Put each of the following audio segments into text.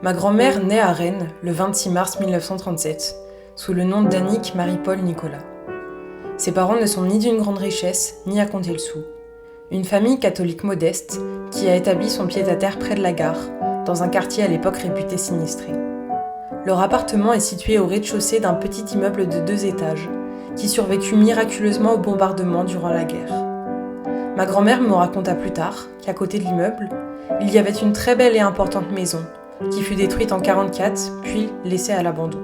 Ma grand-mère naît à Rennes le 26 mars 1937, sous le nom d'Annick Marie-Paul Nicolas. Ses parents ne sont ni d'une grande richesse, ni à compter le sou. Une famille catholique modeste qui a établi son pied-à-terre près de la gare, dans un quartier à l'époque réputé sinistré. Leur appartement est situé au rez-de-chaussée d'un petit immeuble de 2 étages, qui survécut miraculeusement au bombardement durant la guerre. Ma grand-mère me raconta plus tard qu'à côté de l'immeuble, il y avait une très belle et importante maison, qui fut détruite en 1944, puis laissée à l'abandon.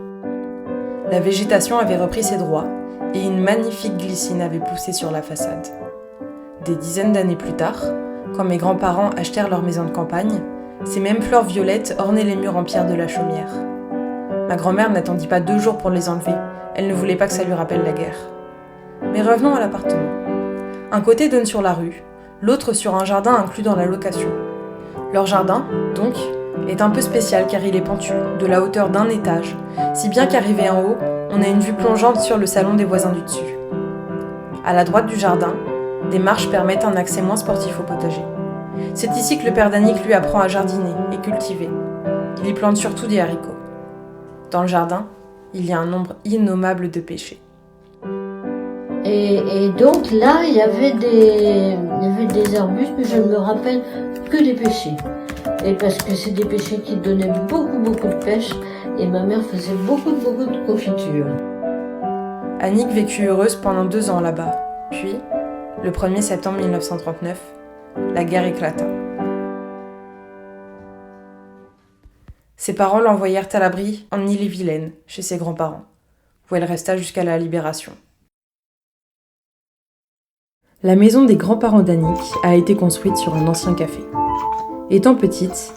La végétation avait repris ses droits, et une magnifique glycine avait poussé sur la façade. Des dizaines d'années plus tard, quand mes grands-parents achetèrent leur maison de campagne, ces mêmes fleurs violettes ornaient les murs en pierre de la chaumière. Ma grand-mère n'attendit pas 2 jours pour les enlever, elle ne voulait pas que ça lui rappelle la guerre. Mais revenons à l'appartement. Un côté donne sur la rue, l'autre sur un jardin inclus dans la location. Leur jardin, donc, est un peu spécial car il est pentu, de la hauteur d'1 étage, si bien qu'arrivé en haut, on a une vue plongeante sur le salon des voisins du dessus. À la droite du jardin, des marches permettent un accès moins sportif au potager. C'est ici que le père d'Annick lui apprend à jardiner et cultiver. Il y plante surtout des haricots. Dans le jardin, il y a un nombre innommable de pêchers. Et donc là, il y avait des arbustes, mais je ne me rappelle que des pêchers. Et parce que c'est des pêchers qui donnaient beaucoup de pêche, et ma mère faisait beaucoup de confiture. Annick vécut heureuse pendant 2 ans là-bas. Puis, le 1er septembre 1939, la guerre éclata. Ses parents l'envoyèrent à l'abri en Ille-et-Vilaine, chez ses grands-parents, où elle resta jusqu'à la Libération. La maison des grands-parents d'Annick a été construite sur un ancien café. Étant petite,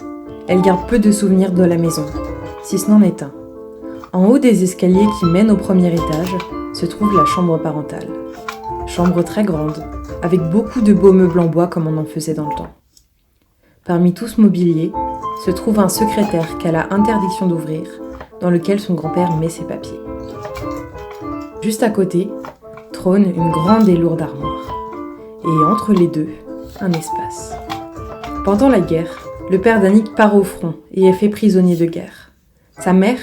elle garde peu de souvenirs de la maison, si ce n'en est un. En haut des escaliers qui mènent au premier étage se trouve la chambre parentale. Chambre très grande, avec beaucoup de beaux meubles en bois comme on en faisait dans le temps. Parmi tout ce mobilier, se trouve un secrétaire qu'elle a interdiction d'ouvrir, dans lequel son grand-père met ses papiers. Juste à côté, trône une grande et lourde armoire. Et entre les deux, un espace. Pendant la guerre, le père d'Annick part au front et est fait prisonnier de guerre. Sa mère,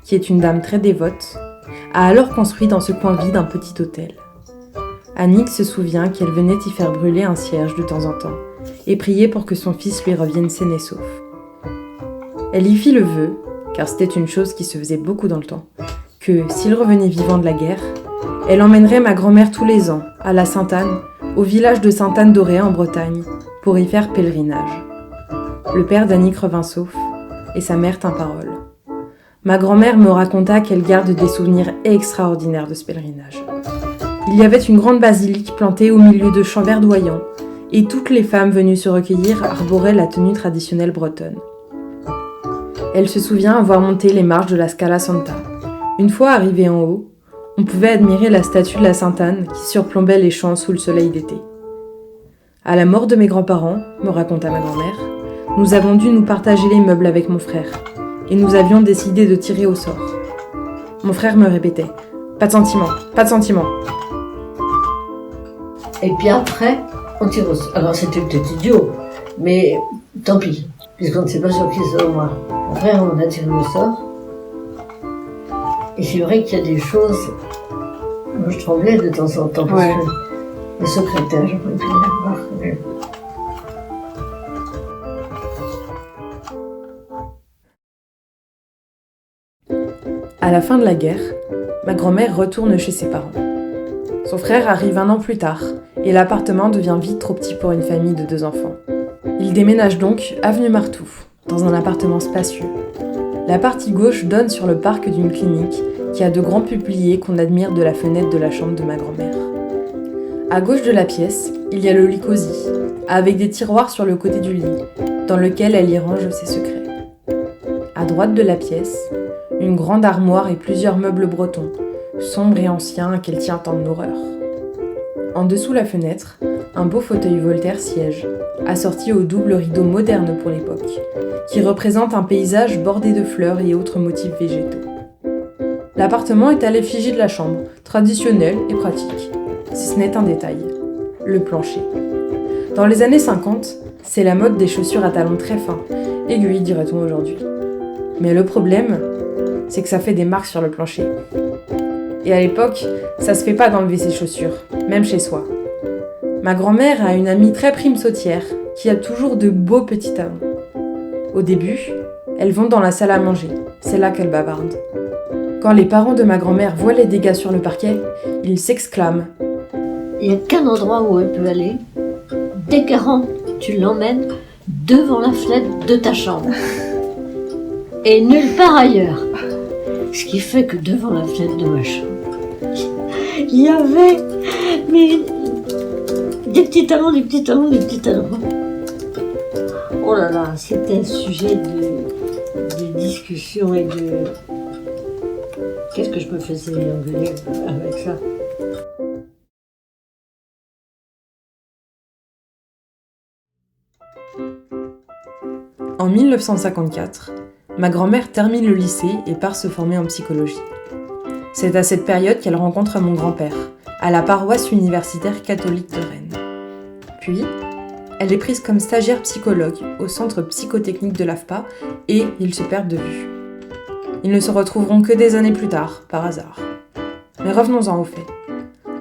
qui est une dame très dévote, a alors construit dans ce coin vide un petit hôtel. Annick se souvient qu'elle venait y faire brûler un cierge de temps en temps et prier pour que son fils lui revienne sain et sauf. Elle y fit le vœu, car c'était une chose qui se faisait beaucoup dans le temps, que, s'il revenait vivant de la guerre, elle emmènerait ma grand-mère tous les ans, à la Sainte-Anne, au village de Sainte-Anne-d'Auray en Bretagne, pour y faire pèlerinage. Le père d'Annick revint sauf, et sa mère tint parole. Ma grand-mère me raconta qu'elle garde des souvenirs extraordinaires de ce pèlerinage. Il y avait une grande basilique plantée au milieu de champs verdoyants, et toutes les femmes venues se recueillir arboraient la tenue traditionnelle bretonne. Elle se souvient avoir monté les marches de la Scala Santa. Une fois arrivée en haut, on pouvait admirer la statue de la Sainte-Anne qui surplombait les champs sous le soleil d'été. À la mort de mes grands-parents, me raconta ma grand-mère, nous avons dû nous partager les meubles avec mon frère, et nous avions décidé de tirer au sort. Mon frère me répétait « Pas de sentiment, pas de sentiment ». Et puis après, on tire au sort. Alors c'était peut-être idiot, mais tant pis, puisqu'on ne sait pas sur qui c'est au moins. Après, on a tiré au sort. Et c'est vrai qu'il y a des choses. Moi, je tremblais de temps en temps parce que le secrétaire, je pouvais plus le voir. À la fin de la guerre, ma grand-mère retourne chez ses parents. Son frère arrive 1 an plus tard et l'appartement devient vite trop petit pour une famille de 2 enfants. Il déménage donc avenue Martouf, dans un appartement spacieux. La partie gauche donne sur le parc d'une clinique qui a de grands peupliers qu'on admire de la fenêtre de la chambre de ma grand-mère. À gauche de la pièce, il y a le lit cosy, avec des tiroirs sur le côté du lit, dans lequel elle y range ses secrets. À droite de la pièce, une grande armoire et plusieurs meubles bretons, sombres et anciens qu'elle tient en horreur. En dessous la fenêtre, un beau fauteuil Voltaire siège, assorti au double rideau moderne pour l'époque, qui représente un paysage bordé de fleurs et autres motifs végétaux. L'appartement est à l'effigie de la chambre, traditionnelle et pratique, si ce n'est un détail, le plancher. Dans les années 50, c'est la mode des chaussures à talons très fins, aiguilles dirait-on aujourd'hui. Mais le problème, c'est que ça fait des marques sur le plancher. Et à l'époque, ça se fait pas d'enlever ses chaussures, même chez soi. Ma grand-mère a une amie très prime sautière qui a toujours de beaux petits talons. Au début, elles vont dans la salle à manger, c'est là qu'elles bavardent. Quand les parents de ma grand-mère voient les dégâts sur le parquet, ils s'exclament. Il n'y a qu'un endroit où elle peut aller. Dès qu'elle rentre, tu l'emmènes devant la fenêtre de ta chambre. Et nulle part ailleurs. Ce qui fait que devant la fenêtre de ma chambre, il y avait des petits talons, des petits talons, des petits talons. Oh là là, c'était un sujet de discussion et de... Qu'est-ce que je me faisais engueuler avec ça? En 1954, ma grand-mère termine le lycée et part se former en psychologie. C'est à cette période qu'elle rencontre mon grand-père, à la paroisse universitaire catholique de Rennes. Puis, elle est prise comme stagiaire psychologue au centre psychotechnique de l'AFPA et ils se perdent de vue. Ils ne se retrouveront que des années plus tard, par hasard. Mais revenons-en aux faits.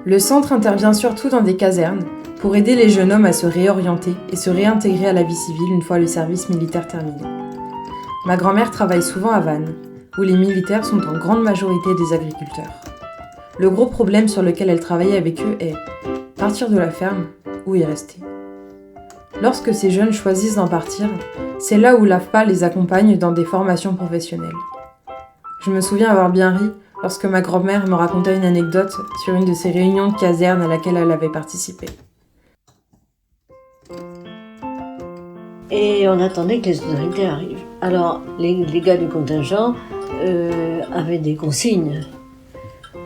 Le centre intervient surtout dans des casernes pour aider les jeunes hommes à se réorienter et se réintégrer à la vie civile une fois le service militaire terminé. Ma grand-mère travaille souvent à Vannes, où les militaires sont en grande majorité des agriculteurs. Le gros problème sur lequel elle travaille avec eux est partir de la ferme ou y rester. Lorsque ces jeunes choisissent d'en partir, c'est là où l'AFPA les accompagne dans des formations professionnelles. Je me souviens avoir bien ri lorsque ma grand-mère me racontait une anecdote sur une de ces réunions de caserne à laquelle elle avait participé. Et on attendait que les autorités arrivent. Alors, les gars du contingent avaient des consignes.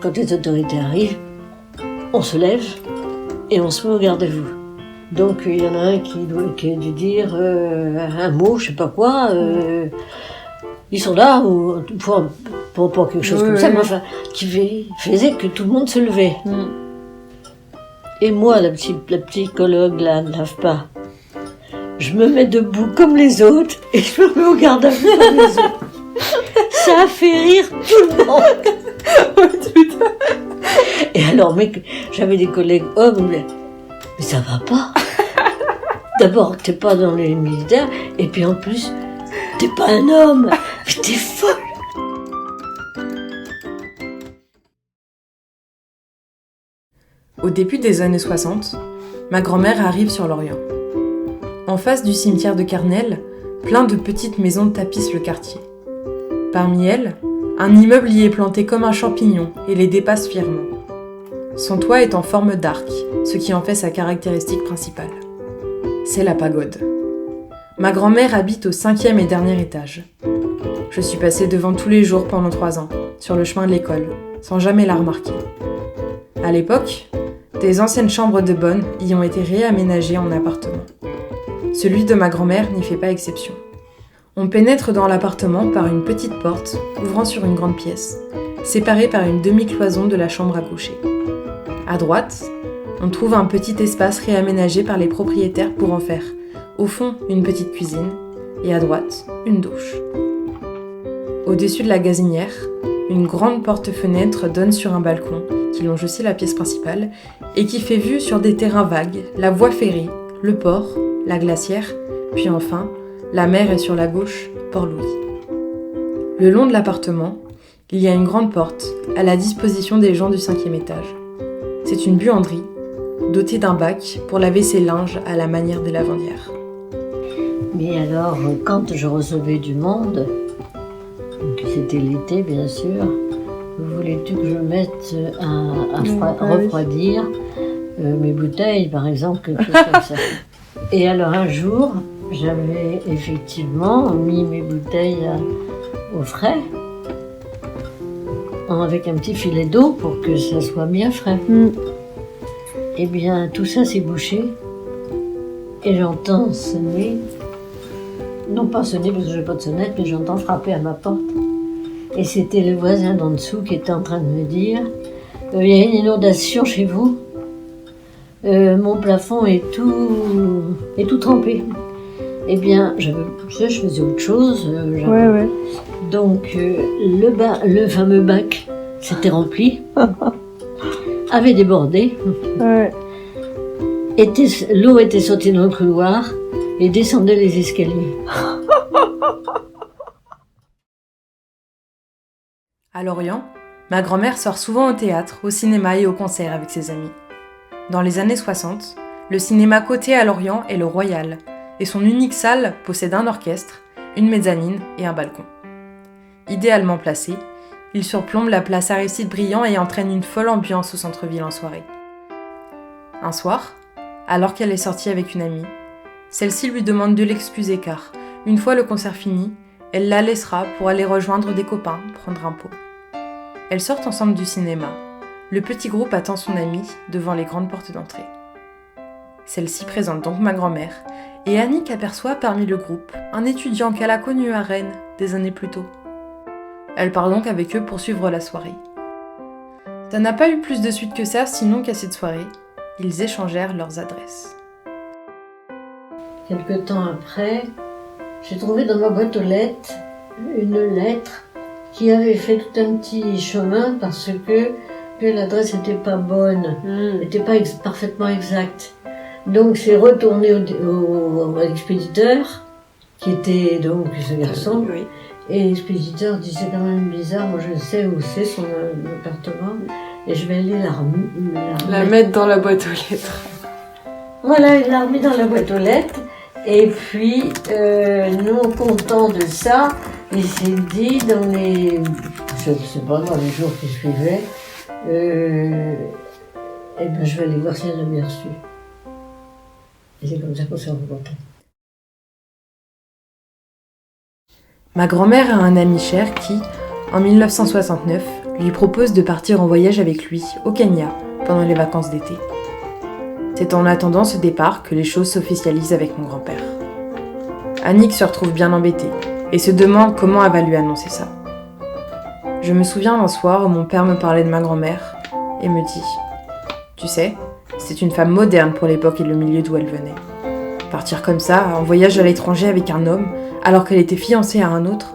Quand les autorités arrivent, on se lève et on se met au garde-à-vous. Donc, il y en a un qui a dû dire un mot, je sais pas quoi. Ils sont là, ou pour quelque chose comme ça, mais enfin, qui faisait que tout le monde se levait. Et moi, la psychologue, là, ne lave pas. Je me mets debout comme les autres et je me mets au garde-à-vous comme les autres. Ça a fait rire tout le monde. Et alors, j'avais des collègues hommes, mais ça va pas. D'abord, t'es pas dans les militaires, et puis en plus, t'es pas un homme, mais t'es folle. Au début des années 60, ma grand-mère arrive sur l'Orient. En face du cimetière de Carnel, plein de petites maisons tapissent le quartier. Parmi elles, un immeuble y est planté comme un champignon et les dépasse fièrement. Son toit est en forme d'arc, ce qui en fait sa caractéristique principale. C'est la pagode. Ma grand-mère habite au 5e et dernier étage. Je suis passée devant tous les jours pendant 3 ans, sur le chemin de l'école, sans jamais la remarquer. À l'époque, des anciennes chambres de bonne y ont été réaménagées en appartements. Celui de ma grand-mère n'y fait pas exception. On pénètre dans l'appartement par une petite porte ouvrant sur une grande pièce, séparée par une demi-cloison de la chambre à coucher. À droite, on trouve un petit espace réaménagé par les propriétaires pour en faire, au fond, une petite cuisine, et à droite, une douche. Au-dessus de la gazinière, une grande porte-fenêtre donne sur un balcon qui longe aussi la pièce principale et qui fait vue sur des terrains vagues, la voie ferrée, le port, la glacière, puis enfin, la mer est sur la gauche, Port-Louis. Le long de l'appartement, il y a une grande porte à la disposition des gens du 5e étage. C'est une buanderie, dotée d'un bac pour laver ses linges à la manière des lavandières. Mais alors, quand je recevais du monde, donc c'était l'été bien sûr, voulais-tu que je mette à refroidir mes bouteilles, par exemple, quelque chose comme ça. Et alors un jour, j'avais effectivement mis mes bouteilles au frais, avec un petit filet d'eau pour que ça soit bien frais. Eh bien, tout ça s'est bouché, et j'entends sonner, non pas sonner parce que je n'ai pas de sonnette, mais j'entends frapper à ma porte. Et c'était le voisin d'en dessous qui était en train de me dire « Il y a une inondation chez vous, mon plafond est tout trempé. Eh bien, je faisais autre chose. Ouais. Donc, le fameux bac s'était rempli, avait débordé. Ouais. L'eau était sortie dans le couloir et descendait les escaliers. À Lorient, ma grand-mère sort souvent au théâtre, au cinéma et au concert avec ses amis. Dans les années 60, le cinéma coté à Lorient est le Royal, et son unique salle possède un orchestre, une mezzanine et un balcon. Idéalement placé, il surplombe la place Aristide Briand et entraîne une folle ambiance au centre-ville en soirée. Un soir, alors qu'elle est sortie avec une amie, celle-ci lui demande de l'excuser car, une fois le concert fini, elle la laissera pour aller rejoindre des copains, prendre un pot. Elles sortent ensemble du cinéma. Le petit groupe attend son amie devant les grandes portes d'entrée. Celle-ci présente donc ma grand-mère, et Annick aperçoit parmi le groupe un étudiant qu'elle a connu à Rennes des années plus tôt. Elle part donc avec eux pour suivre la soirée. Ça n'a pas eu plus de suite que ça, sinon qu'à cette soirée, ils échangèrent leurs adresses. Quelque temps après, j'ai trouvé dans ma boîte aux lettres une lettre qui avait fait tout un petit chemin parce que l'adresse n'était pas bonne, n'était pas parfaitement exacte. Donc c'est retourné à l'expéditeur, qui était donc ce garçon, Oui. et l'expéditeur dit c'est quand même bizarre, moi je sais où c'est son appartement, et je vais aller La mettre dans la boîte aux lettres. Voilà, il l'a remis dans la boîte aux lettres, et puis non content de ça, il s'est dit dans les, je sais pas, dans les jours qui suivaient, eh ben je vais aller voir si elle l'a bien reçu. Et c'est comme ça qu'on s'est rencontrés. Ma grand-mère a un ami cher qui, en 1969, lui propose de partir en voyage avec lui au Kenya pendant les vacances d'été. C'est en attendant ce départ que les choses s'officialisent avec mon grand-père. Annick se retrouve bien embêtée et se demande comment elle va lui annoncer ça. Je me souviens d'un soir où mon père me parlait de ma grand-mère et me dit « Tu sais, c'est une femme moderne pour l'époque et le milieu d'où elle venait. Partir comme ça, en voyage à l'étranger avec un homme, alors qu'elle était fiancée à un autre,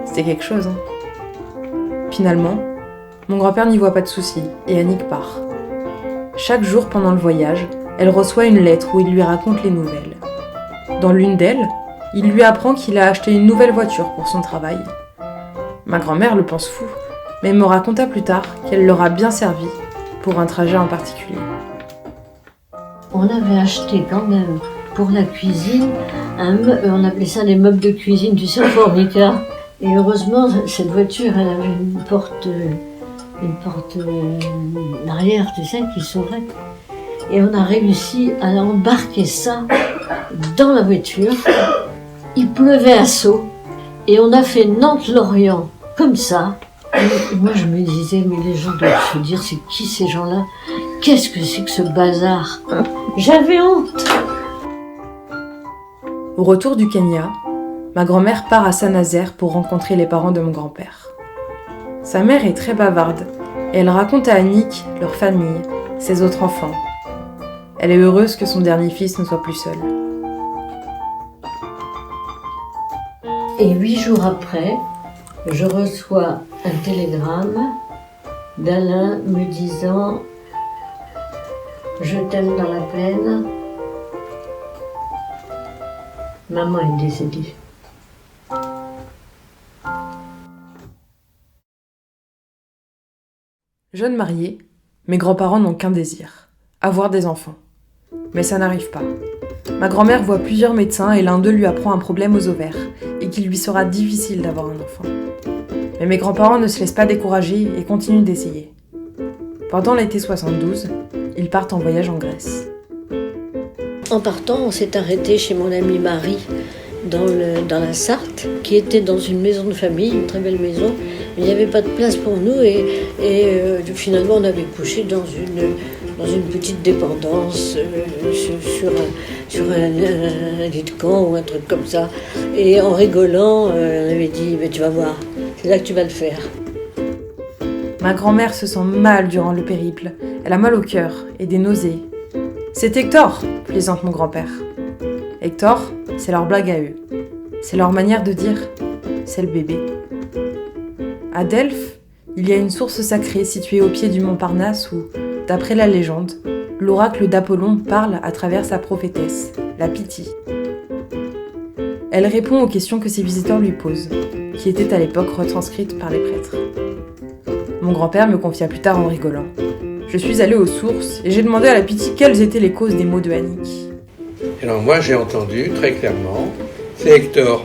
c'était quelque chose. Finalement, mon grand-père n'y voit pas de souci et Annick part. Chaque jour pendant le voyage, elle reçoit une lettre où il lui raconte les nouvelles. Dans l'une d'elles, il lui apprend qu'il a acheté une nouvelle voiture pour son travail. Ma grand-mère le pense fou, mais me raconta plus tard qu'elle l'aura bien servi pour un trajet en particulier. On avait acheté quand même pour la cuisine, on appelait ça les meubles de cuisine, tu sais, au Formica. Et heureusement, cette voiture, elle avait une porte arrière, tu sais, qui s'ouvrait. Et on a réussi à embarquer ça dans la voiture. Il pleuvait à seau. Et on a fait Nantes-Lorient comme ça. Et moi, je me disais, mais les gens doivent se dire, c'est qui ces gens-là? Qu'est-ce que c'est que ce bazar? J'avais honte. Au retour du Kenya, ma grand-mère part à Saint-Nazaire pour rencontrer les parents de mon grand-père. Sa mère est très bavarde et elle raconte à Annick leur famille, ses autres enfants. Elle est heureuse que son dernier fils ne soit plus seul. Et 8 jours après, je reçois un télégramme d'Alain me disant « Je t'aime dans la peine, maman est décédée ». Jeune mariée, mes grands-parents n'ont qu'un désir, avoir des enfants. Mais ça n'arrive pas. Ma grand-mère voit plusieurs médecins et l'un d'eux lui apprend un problème aux ovaires et qu'il lui sera difficile d'avoir un enfant. Mais mes grands-parents ne se laissent pas décourager et continuent d'essayer. Pendant l'été 72, ils partent en voyage en Grèce. En partant, on s'est arrêté chez mon amie Marie dans la Sarthe, qui était dans une maison de famille, une très belle maison. Mais il n'y avait pas de place pour nous et finalement on avait couché dans une petite dépendance sur un lit de camp ou un truc comme ça. Et en rigolant, on avait dit mais tu vas voir, c'est là que tu vas le faire. Ma grand-mère se sent mal durant le périple. Elle a mal au cœur et des nausées. « C'est Hector !» plaisante mon grand-père. Hector, C'est leur blague à eux. C'est leur manière de dire « c'est le bébé ». À Delphes, il y a une source sacrée située au pied du mont Parnasse où, d'après la légende, l'oracle d'Apollon parle à travers sa prophétesse, la Pythie. Elle répond aux questions que ses visiteurs lui posent, qui étaient à l'époque retranscrites par les prêtres. Mon grand-père me confia plus tard en rigolant. Je suis allé aux sources et j'ai demandé à la Pythie quelles étaient les causes des maux de Annick. Alors moi j'ai entendu très clairement, c'est Hector.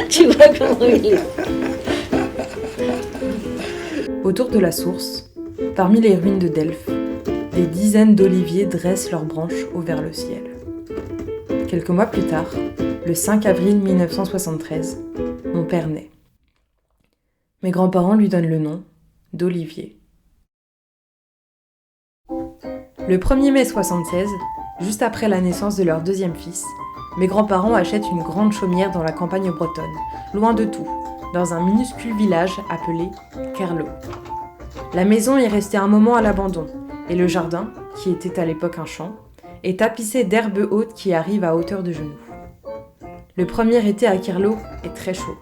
Tu vois comment il est. Autour de la source, parmi les ruines de Delphes, des dizaines d'oliviers dressent leurs branches haut vers le ciel. Quelques mois plus tard, le 5 avril 1973, mon père naît. Mes grands-parents lui donnent le nom d'Olivier. Le 1er mai 1976, juste après la naissance de leur deuxième fils, mes grands-parents achètent une grande chaumière dans la campagne bretonne, loin de tout, dans un minuscule village appelé Kerlo. La maison est restée un moment à l'abandon, et le jardin, qui était à l'époque un champ, est tapissé d'herbes hautes qui arrivent à hauteur de genoux. Le premier été à Kerlo est très chaud.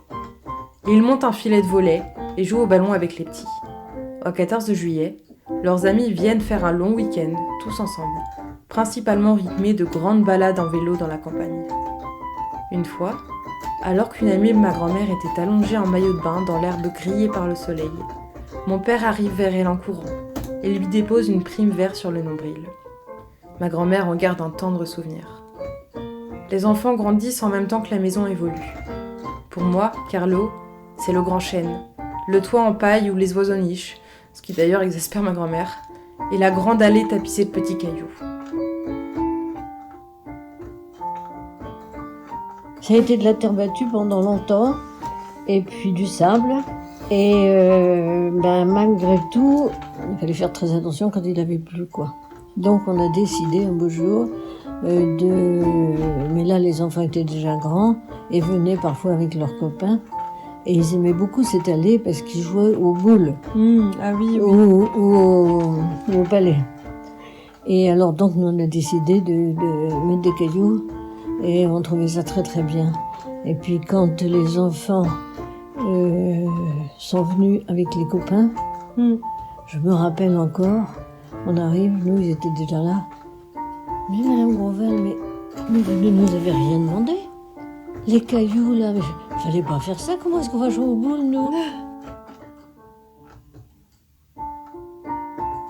Ils montent un filet de volley et jouent au ballon avec les petits. Au 14 juillet, leurs amis viennent faire un long week-end, tous ensemble, principalement rythmé de grandes balades en vélo dans la campagne. Une fois, alors qu'une amie de ma grand-mère était allongée en maillot de bain dans l'herbe grillée par le soleil, mon père arrive vers elle en courant et lui dépose une prime verte sur le nombril. Ma grand-mère en garde un tendre souvenir. Les enfants grandissent en même temps que la maison évolue. Pour moi, Kerlo, c'est le grand chêne, le toit en paille où les oiseaux nichent, ce qui d'ailleurs exaspère ma grand-mère, et la grande allée tapissée de petits cailloux. Ça a été de la terre battue pendant longtemps, et puis du sable. Et malgré tout, il fallait faire très attention quand il avait plu, quoi. Donc on a décidé un beau jour mais là les enfants étaient déjà grands et venaient parfois avec leurs copains. Et ils aimaient beaucoup cette allée parce qu'ils jouaient aux boules. Ah oui, oui. Ou au palais. Et alors donc nous on a décidé de mettre des cailloux et on trouvait ça très très bien. Et puis quand les enfants sont venus avec les copains, je me rappelle encore, on arrive, nous ils étaient déjà là. Mais Madame Gronval, mais vous ne nous avez rien demandé. Les cailloux là, mais fallait pas faire ça, comment est-ce qu'on va jouer aux boules nous?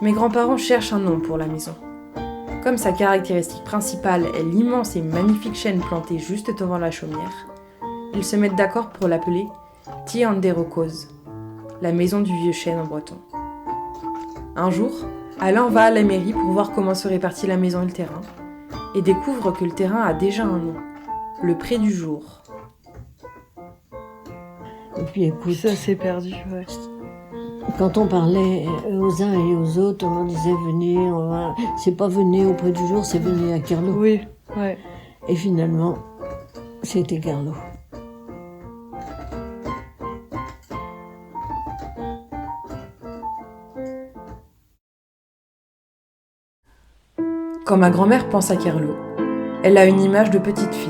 Mes grands-parents cherchent un nom pour la maison. Comme sa caractéristique principale est l'immense et magnifique chêne planté juste devant la chaumière, ils se mettent d'accord pour l'appeler Tianderocose, la maison du vieux chêne en breton. Un jour, Alain va à la mairie pour voir comment se répartit la maison et le terrain, et découvre que le terrain a déjà un nom, le pré du jour. Et puis écoute, Ça s'est perdu, ouais. quand on parlait aux uns et aux autres, on disait venez, c'est pas venez au pré du jour, c'est venez à Kerlo. Oui, ouais. Et finalement, c'était Kerlo. Quand ma grand-mère pense à Kerlo, elle a une image de petite fille,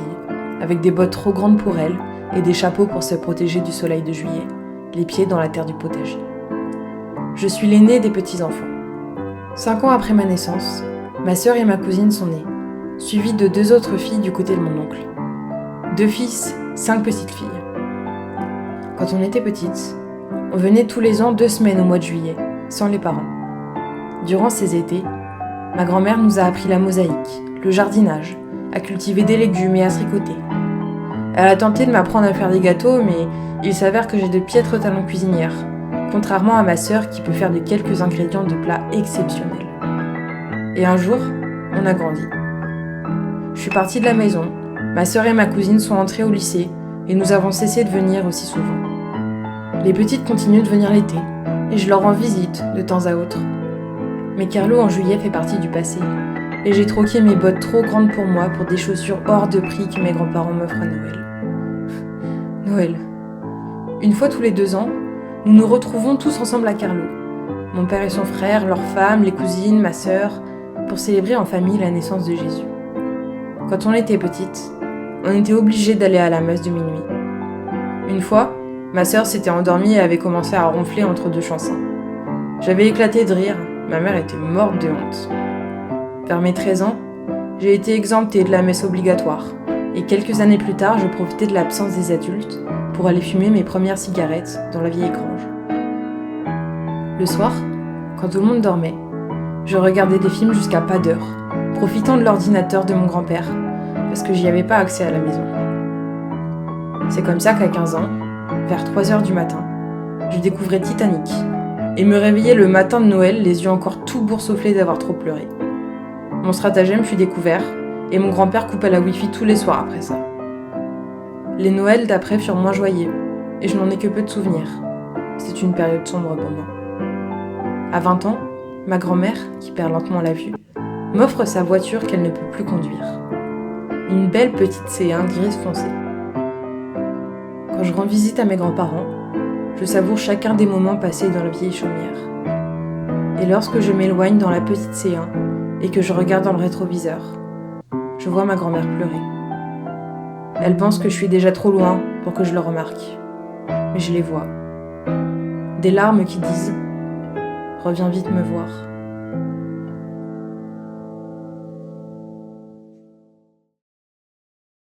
avec des bottes trop grandes pour elle et des chapeaux pour se protéger du soleil de juillet, les pieds dans la terre du potager. Je suis l'aînée des petits-enfants. 5 ans après ma naissance, ma sœur et ma cousine sont nées, suivies de 2 autres filles du côté de mon oncle. 2 fils, 5 petites filles. Quand on était petite, on venait tous les ans 2 semaines au mois de juillet, sans les parents. Durant ces étés, ma grand-mère nous a appris la mosaïque, le jardinage, à cultiver des légumes et à tricoter. Elle a tenté de m'apprendre à faire des gâteaux, mais il s'avère que j'ai de piètres talents cuisinières, contrairement à ma sœur qui peut faire de quelques ingrédients de plats exceptionnels. Et un jour, on a grandi. Je suis partie de la maison, ma sœur et ma cousine sont entrées au lycée, et nous avons cessé de venir aussi souvent. Les petites continuent de venir l'été, et je leur rends visite de temps à autre. Mais Kerlo en juillet fait partie du passé, et j'ai troqué mes bottes trop grandes pour moi pour des chaussures hors de prix que mes grands-parents m'offrent à Noël. Noël. Une fois tous les 2 ans, nous nous retrouvons tous ensemble à Kerlo. Mon père et son frère, leurs femmes, les cousines, ma sœur, pour célébrer en famille la naissance de Jésus. Quand on était petite, on était obligé d'aller à la messe de minuit. Une fois, ma sœur s'était endormie et avait commencé à ronfler entre deux chansons. J'avais éclaté de rire, ma mère était morte de honte. Vers mes 13 ans, j'ai été exemptée de la messe obligatoire, et quelques années plus tard, je profitais de l'absence des adultes pour aller fumer mes premières cigarettes dans la vieille grange. Le soir, quand tout le monde dormait, je regardais des films jusqu'à pas d'heure, profitant de l'ordinateur de mon grand-père, parce que j'y avais pas accès à la maison. C'est comme ça qu'à 15 ans, vers 3h du matin, je découvrais Titanic, et me réveillais le matin de Noël, les yeux encore tout boursouflés d'avoir trop pleuré. Mon stratagème fut découvert, et mon grand-père coupa la Wi-Fi tous les soirs après ça. Les Noëls d'après furent moins joyeux, et je n'en ai que peu de souvenirs. C'est une période sombre pour moi. À 20 ans, ma grand-mère, qui perd lentement la vue, m'offre sa voiture qu'elle ne peut plus conduire. Une belle petite C1 grise foncée. Quand je rends visite à mes grands-parents, je savoure chacun des moments passés dans la vieille chaumière. Et lorsque je m'éloigne dans la petite C1 et que je regarde dans le rétroviseur, je vois ma grand-mère pleurer. Elle pense que je suis déjà trop loin pour que je le remarque. Mais je les vois. Des larmes qui disent « Reviens vite me voir ».